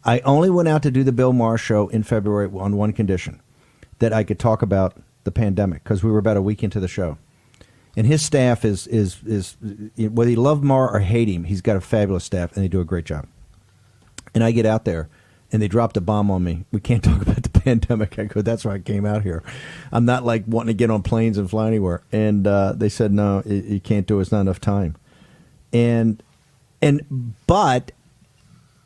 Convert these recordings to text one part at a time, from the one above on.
I only went out to do the Bill Maher show in February on one condition, that I could talk about the pandemic, because we were about a week into the show. And his staff is whether you love Maher or hate him, he's got a fabulous staff, and they do a great job. And I get out there, and they dropped a bomb on me. We can't talk about the pandemic. I go, that's why I came out here. I'm not like wanting to get on planes and fly anywhere. And they said, no, you can't do it. It's not enough time. But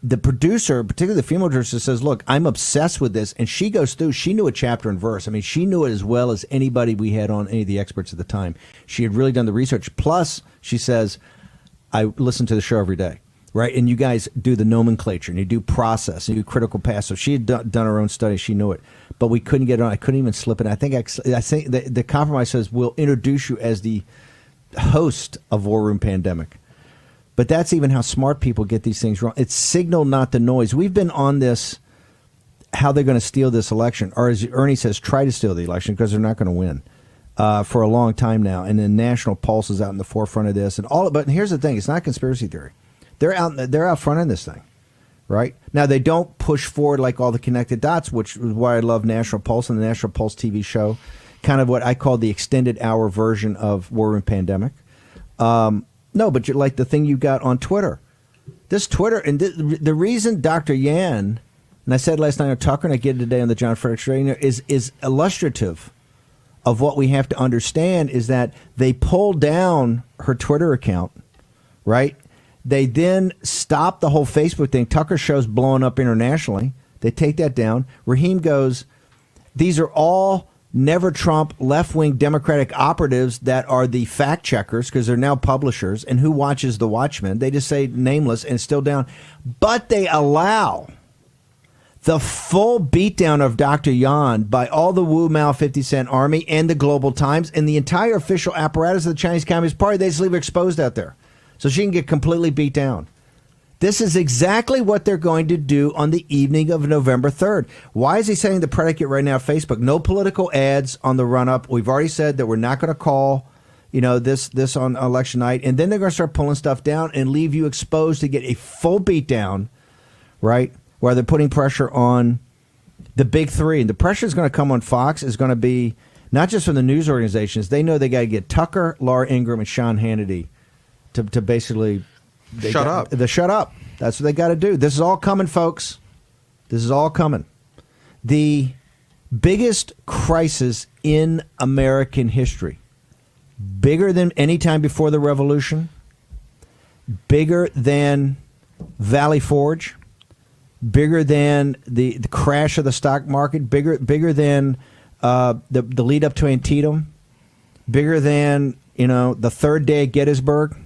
the producer, particularly the female producer, says, look, I'm obsessed with this. And she goes through, she knew a chapter and verse. I mean, she knew it as well as anybody we had on, any of the experts at the time. She had really done the research. Plus, she says, I listen to the show every day, right? And you guys do the nomenclature, and you do process, and you do critical pass. So she had done her own study. She knew it. But we couldn't get it on. I couldn't even slip it. I think the compromise says, we'll introduce you as the host of War Room Pandemic. But that's even how smart people get these things wrong. It's signal, not the noise. We've been on this, how they're going to steal this election, or as Ernie says, try to steal the election, because they're not going to win for a long time now. And the National Pulse is out in the forefront of this. But here's the thing. It's not conspiracy theory. They're out front in this thing, right? Now, they don't push forward like all the connected dots, which is why I love National Pulse and the National Pulse TV show, kind of what I call the extended hour version of War Room Pandemic. No, but you're like the thing you got on Twitter. This Twitter, and the reason Dr. Yan, and I said last night on Tucker, and I get it today on the John Frederick Show, is illustrative of what we have to understand, is that they pulled down her Twitter account, right? They then stopped the whole Facebook thing. Tucker show's blowing up internationally. They take that down. Raheem goes, these are all never Trump left-wing Democratic operatives that are the fact checkers, because they're now publishers. And who watches The Watchmen? They just say nameless and still down. But they allow the full beatdown of Dr. Yan by all the Wu Mao 50 Cent Army and the Global Times and the entire official apparatus of the Chinese Communist Party. They just leave her exposed out there so she can get completely beat down. This is exactly what they're going to do on the evening of November 3rd. Why is he setting the predicate right now, Facebook? No political ads on the run-up. We've already said that we're not going to call, this on election night. And then they're going to start pulling stuff down and leave you exposed to get a full beatdown, right, where they're putting pressure on the big three. And the pressure is going to come on Fox is going to be not just from the news organizations. They know they got to get Tucker, Laura Ingraham, and Sean Hannity to basically... Shut up. That's what they got to do. This is all coming, folks. This is all coming. The biggest crisis in American history, bigger than any time before the revolution, bigger than Valley Forge, bigger than the crash of the stock market, bigger than the lead up to Antietam, bigger than the third day at Gettysburg.